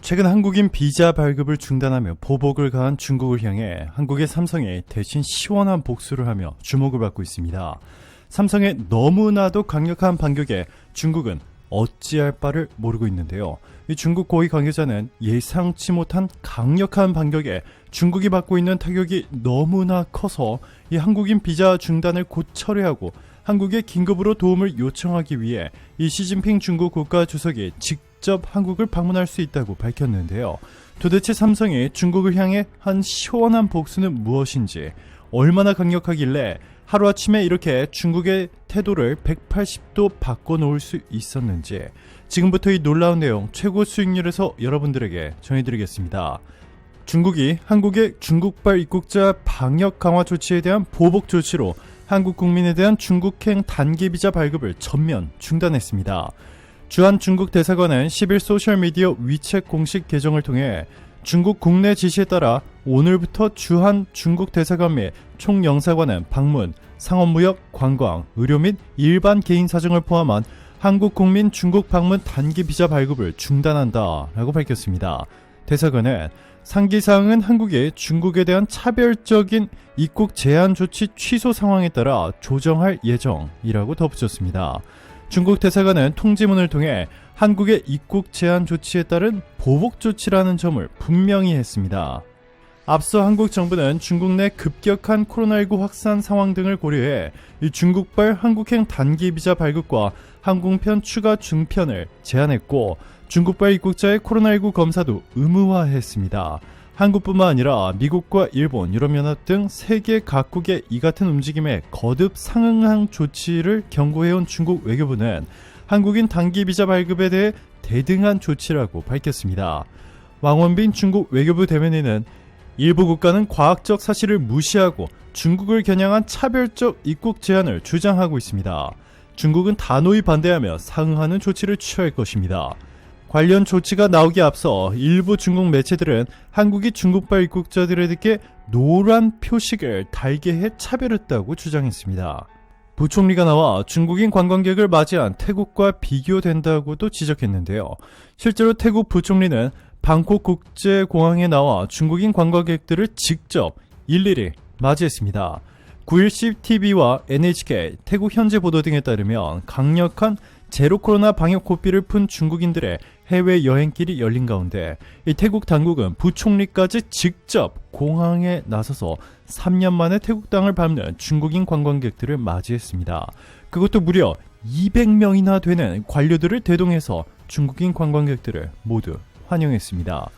최근 한국인 비자 발급을 중단하며 보복을 가한 중국을 향해 한국의 삼성이 대신 시원한 복수를 하며 주목을 받고 있습니다. 삼성의 너무나도 강력한 반격에 중국은 어찌할 바를 모르고 있는데요. 이 중국 고위 관계자는 예상치 못한 강력한 반격에 중국이 받고 있는 타격이 너무나 커서 이 한국인 비자 중단을 곧 철회하고 한국에 긴급으로 도움을 요청하기 위해 이 시진핑 중국 국가주석이 직접 한국을 방문할 수 있다고 밝혔는데요. 도대체 삼성이 중국을 향해 한 시원한 복수는 무엇인지, 얼마나 강력하길래 하루아침에 이렇게 중국의 태도를 180도 바꿔놓을 수 있었는지, 지금부터 이 놀라운 내용 최고 수익률에서 여러분들에게 전해드리겠습니다. 중국이 한국의 중국발 입국자 방역 강화 조치에 대한 보복 조치로 한국 국민에 대한 중국행 단기 비자 발급을 전면 중단했습니다. 주한 중국 대사관은 10일 소셜미디어 위챗 공식 계정을 통해 중국 국내 지시에 따라 오늘부터 주한 중국 대사관 및 총영사관은 방문, 상업무역, 관광, 의료 및 일반 개인 사정을 포함한 한국 국민 중국 방문 단기 비자 발급을 중단한다 라고 밝혔습니다. 대사관은 상기사항은 한국이 중국에 대한 차별적인 입국 제한 조치 취소 상황에 따라 조정할 예정이라고 덧붙였습니다. 중국 대사관은 통지문을 통해 한국의 입국 제한 조치에 따른 보복 조치라는 점을 분명히 했습니다. 앞서 한국 정부는 중국 내 급격한 코로나19 확산 상황 등을 고려해 중국발 한국행 단기 비자 발급과 항공편 추가 중편을 제한했고, 중국발 입국자의 코로나19 검사도 의무화했습니다. 한국뿐만 아니라 미국과 일본, 유럽연합 등 세계 각국의 이 같은 움직임에 거듭 상응한 조치를 경고해온 중국 외교부는 한국인 단기 비자 발급에 대해 대등한 조치라고 밝혔습니다. 왕원빈 중국 외교부 대변인은 일부 국가는 과학적 사실을 무시하고 중국을 겨냥한 차별적 입국 제한을 주장하고 있습니다. 중국은 단호히 반대하며 상응하는 조치를 취할 것입니다. 관련 조치가 나오기 앞서 일부 중국 매체들은 한국이 중국발 입국자들에게 노란 표식을 달게 해 차별했다고 주장했습니다. 부총리가 나와 중국인 관광객을 맞이한 태국과 비교된다고도 지적했는데요. 실제로 태국 부총리는 방콕 국제공항에 나와 중국인 관광객들을 직접 일일이 맞이했습니다. 9일 CTV와 NHK, 태국 현지 보도 등에 따르면 강력한 제로 코로나 방역 고삐를 푼 중국인들의 해외 여행길이 열린 가운데 이 태국 당국은 부총리까지 직접 공항에 나서서 3년 만에 태국 땅을 밟는 중국인 관광객들을 맞이했습니다. 그것도 무려 200명이나 되는 관료들을 대동해서 중국인 관광객들을 모두 환영했습니다.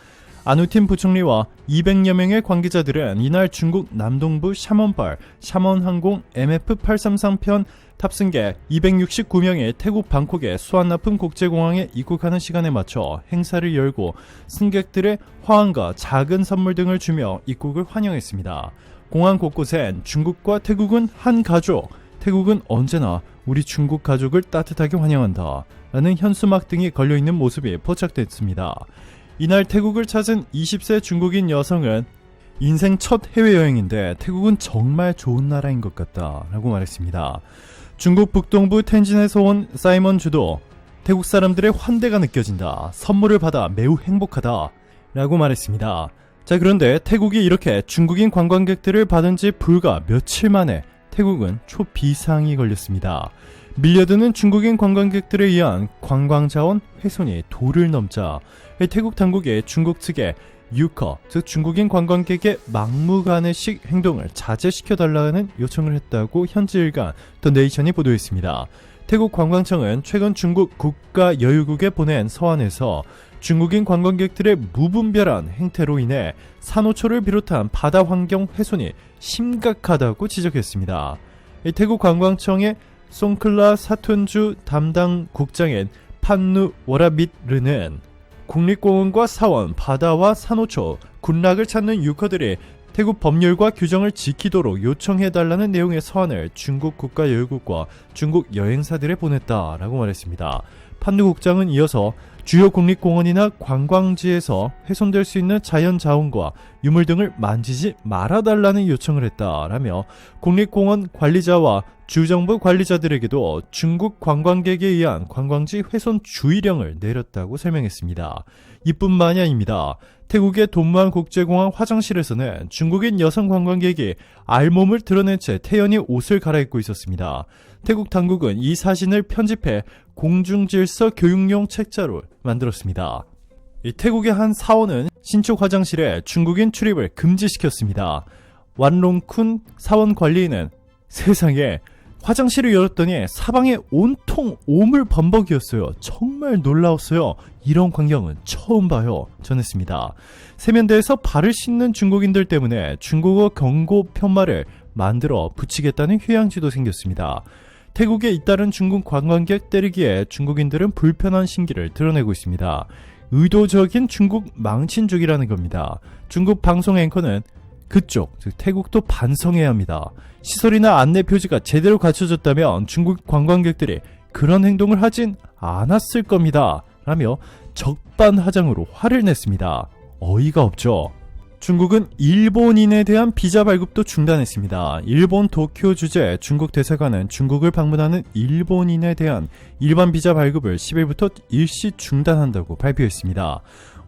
아누틴 부총리와 200여 명의 관계자들은 이날 중국 남동부 샤먼발 샤먼항공 MF833편 탑승객 269명이 태국 방콕의 수완나품 국제공항에 입국하는 시간에 맞춰 행사를 열고 승객들의 화환과 작은 선물 등을 주며 입국을 환영했습니다. 공항 곳곳엔 중국과 태국은 한 가족, 태국은 언제나 우리 중국 가족을 따뜻하게 환영한다 라는 현수막 등이 걸려있는 모습이 포착됐습니다. 이날 태국을 찾은 20세 중국인 여성은 인생 첫 해외여행인데 태국은 정말 좋은 나라인 것 같다 라고 말했습니다. 중국 북동부 텐진에서 온 사이먼 주도 태국 사람들의 환대가 느껴진다, 선물을 받아 매우 행복하다 라고 말했습니다. 자, 그런데 태국이 이렇게 중국인 관광객들을 받은 지 불과 며칠 만에 태국은 초비상이 걸렸습니다. 밀려드는 중국인 관광객들에 의한 관광자원 훼손이 도를 넘자 태국 당국이 중국 측에 유커, 즉 중국인 관광객의 막무가내식 행동을 자제시켜달라는 요청을 했다고 현지 일간 더 네이션이 보도했습니다. 태국 관광청은 최근 중국 국가여유국에 보낸 서한에서 중국인 관광객들의 무분별한 행태로 인해 산호초를 비롯한 바다 환경 훼손이 심각하다고 지적했습니다. 태국 관광청의 송클라 사툰주 담당 국장인 판누 워라빗르는 국립공원과 사원, 바다와 산호초, 군락을 찾는 유커들이 태국 법률과 규정을 지키도록 요청해달라는 내용의 서한을 중국 국가여유국과 중국 여행사들에 보냈다라고 말했습니다. 판누 국장은 이어서 주요 국립공원이나 관광지에서 훼손될 수 있는 자연자원과 유물 등을 만지지 말아달라는 요청을 했다라며 국립공원 관리자와 주정부 관리자들에게도 중국 관광객에 의한 관광지 훼손 주의령을 내렸다고 설명했습니다. 이뿐만이 아닙니다. 태국의 돈무안국제공항 화장실에서는 중국인 여성 관광객이 알몸을 드러낸 채 태연히 옷을 갈아입고 있었습니다. 태국 당국은 이 사진을 편집해 공중질서 교육용 책자로 만들었습니다. 이 태국의 한 사원은 신축 화장실에 중국인 출입을 금지시켰습니다. 완롱쿤 사원 관리인은 세상에 화장실을 열었더니 사방에 온통 오물 범벅이었어요. 정말 놀라웠어요. 이런 광경은 처음 봐요. 전했습니다. 세면대에서 발을 씻는 중국인들 때문에 중국어 경고 편말을 만들어 붙이겠다는 휴양지도 생겼습니다. 태국에 잇따른 중국 관광객 때리기에 중국인들은 불편한 심기를 드러내고 있습니다. 의도적인 중국 망신족이라는 겁니다. 중국 방송 앵커는 그쪽, 즉 태국도 반성해야 합니다. 시설이나 안내 표지가 제대로 갖춰졌다면 중국 관광객들이 그런 행동을 하진 않았을 겁니다. 라며 적반하장으로 화를 냈습니다. 어이가 없죠. 중국은 일본인에 대한 비자 발급도 중단했습니다. 일본 도쿄 주재 중국 대사관은 중국을 방문하는 일본인에 대한 일반 비자 발급을 10일부터 일시 중단한다고 발표했습니다.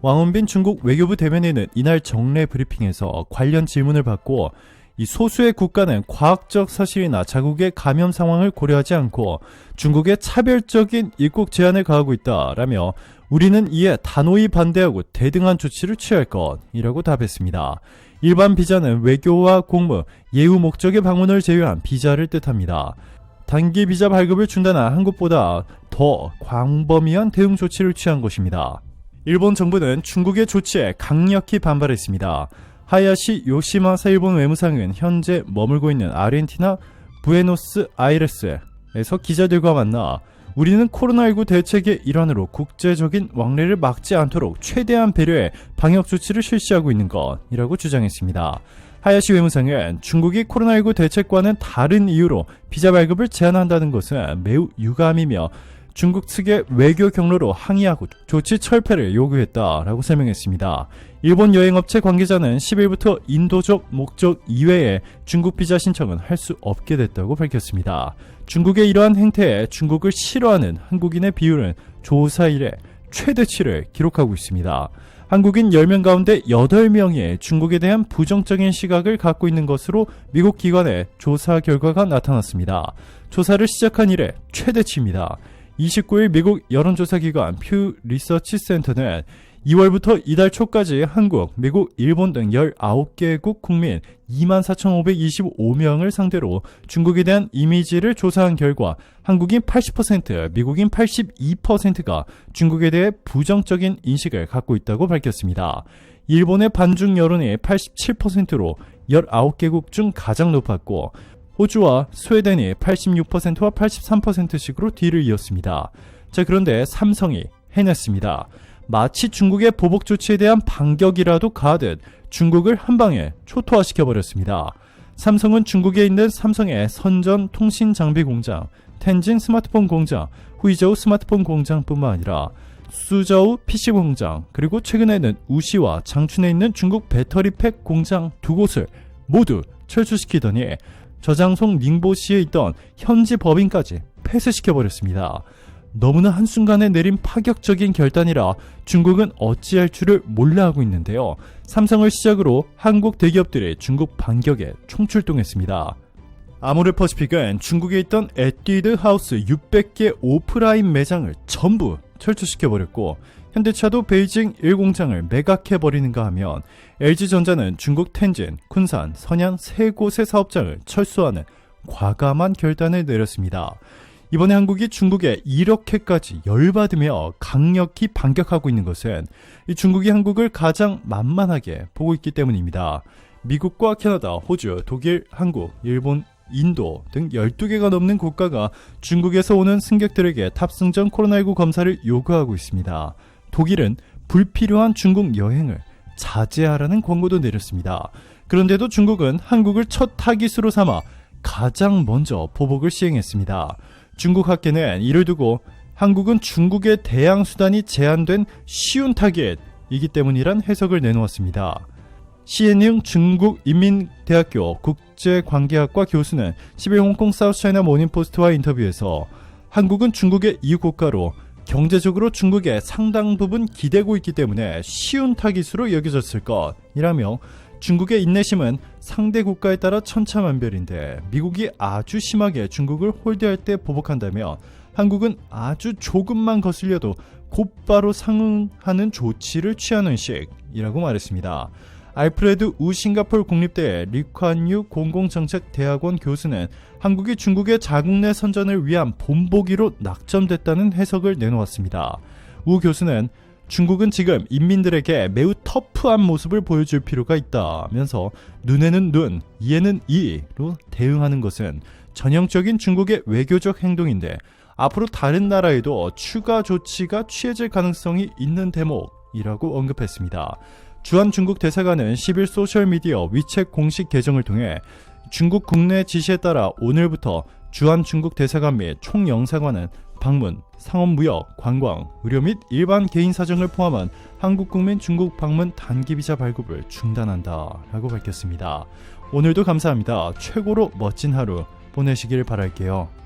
왕원빈 중국 외교부 대변인은 이날 정례 브리핑에서 관련 질문을 받고 이 소수의 국가는 과학적 사실이나 자국의 감염 상황을 고려하지 않고 중국의 차별적인 입국 제한을 가하고 있다라며 우리는 이에 단호히 반대하고 대등한 조치를 취할 것이라고 답했습니다. 일반 비자는 외교와 공무, 예우 목적의 방문을 제외한 비자를 뜻합니다. 단기 비자 발급을 중단한 한국보다 더 광범위한 대응 조치를 취한 것입니다. 일본 정부는 중국의 조치에 강력히 반발했습니다. 하야시 요시마사 일본 외무상은 현재 머물고 있는 아르헨티나 부에노스아이레스에서 기자들과 만나 우리는 코로나19 대책의 일환으로 국제적인 왕래를 막지 않도록 최대한 배려해 방역 조치를 실시하고 있는 것이라고 주장했습니다. 하야시 외무상은 중국이 코로나19 대책과는 다른 이유로 비자 발급을 제한한다는 것은 매우 유감이며 중국 측의 외교 경로로 항의하고 조치 철폐를 요구했다라고 설명했습니다. 일본 여행업체 관계자는 10일부터 인도적 목적 이외에 중국 비자 신청은 할 수 없게 됐다고 밝혔습니다. 중국의 이러한 행태에 중국을 싫어하는 한국인의 비율은 조사 이래 최대치를 기록하고 있습니다. 한국인 10명 가운데 8명이 중국에 대한 부정적인 시각을 갖고 있는 것으로 미국 기관의 조사 결과가 나타났습니다. 조사를 시작한 이래 최대치입니다. 29일 미국 여론조사기관 퓨 리서치 센터는 2월부터 이달 초까지 한국, 미국, 일본 등 19개국 국민 24,525명을 상대로 중국에 대한 이미지를 조사한 결과 한국인 80%, 미국인 82%가 중국에 대해 부정적인 인식을 갖고 있다고 밝혔습니다. 일본의 반중 여론이 87%로 19개국 중 가장 높았고 호주와 스웨덴이 86%와 83%씩으로 뒤를 이었습니다. 자, 그런데 삼성이 해냈습니다. 마치 중국의 보복 조치에 대한 반격이라도 가하듯 중국을 한방에 초토화시켜버렸습니다. 삼성은 중국에 있는 삼성의 선전 통신 장비 공장, 텐진 스마트폰 공장, 후이저우 스마트폰 공장뿐만 아니라 수저우 PC 공장, 그리고 최근에는 우시와 장춘에 있는 중국 배터리팩 공장 2곳을 모두 철수시키더니 저장송 닝보시에 있던 현지 법인까지 폐쇄시켜버렸습니다. 너무나 한순간에 내린 파격적인 결단이라 중국은 어찌할 줄을 몰라 하고 있는데요. 삼성을 시작으로 한국 대기업들이 중국 반격에 총출동했습니다. 아모레퍼시픽은 중국에 있던 에뛰드 하우스 600개 오프라인 매장을 전부 철수시켜버렸고 현대차도 베이징 1공장을 매각해버리는가 하면 LG전자는 중국 텐진, 쿤산, 선양 3곳의 사업장을 철수하는 과감한 결단을 내렸습니다. 이번에 한국이 중국에 이렇게까지 열받으며 강력히 반격하고 있는 것은 이 중국이 한국을 가장 만만하게 보고 있기 때문입니다. 미국과 캐나다, 호주, 독일, 한국, 일본, 인도 등 12개가 넘는 국가가 중국에서 오는 승객들에게 탑승 전 코로나19 검사를 요구하고 있습니다. 독일은 불필요한 중국 여행을 자제하라는 권고도 내렸습니다. 그런데도 중국은 한국을 첫 타깃으로 삼아 가장 먼저 보복을 시행했습니다. 중국 학계는 이를 두고 한국은 중국의 대항 수단이 제한된 쉬운 타깃이기 때문이란 해석을 내놓았습니다. 시엔융 중국인민대학교 국제관계학과 교수는 10일 홍콩 사우스차이나 모닝포스트와 인터뷰에서 한국은 중국의 이웃국가로 경제적으로 중국에 상당 부분 기대고 있기 때문에 쉬운 타깃으로 여겨졌을 것이라며 중국의 인내심은 상대 국가에 따라 천차만별인데 미국이 아주 심하게 중국을 홀대할 때 보복한다면 한국은 아주 조금만 거슬려도 곧바로 상응하는 조치를 취하는 식이라고 말했습니다. 알프레드 우 싱가포르 국립대 리콴유 공공정책대학원 교수는 한국이 중국의 자국 내 선전을 위한 본보기로 낙점됐다는 해석을 내놓았습니다. 우 교수는 중국은 지금 인민들에게 매우 터프한 모습을 보여줄 필요가 있다면서 눈에는 눈, 이에는 이로 대응하는 것은 전형적인 중국의 외교적 행동인데 앞으로 다른 나라에도 추가 조치가 취해질 가능성이 있는 대목이라고 언급했습니다. 주한 중국 대사관은 10일 소셜미디어 위챗 공식 계정을 통해 중국 국내 지시에 따라 오늘부터 주한 중국 대사관 및 총영사관은 방문, 상업무역, 관광, 의료 및 일반 개인 사정을 포함한 한국 국민 중국 방문 단기 비자 발급을 중단한다 라고 밝혔습니다. 오늘도 감사합니다. 최고로 멋진 하루 보내시길 바랄게요.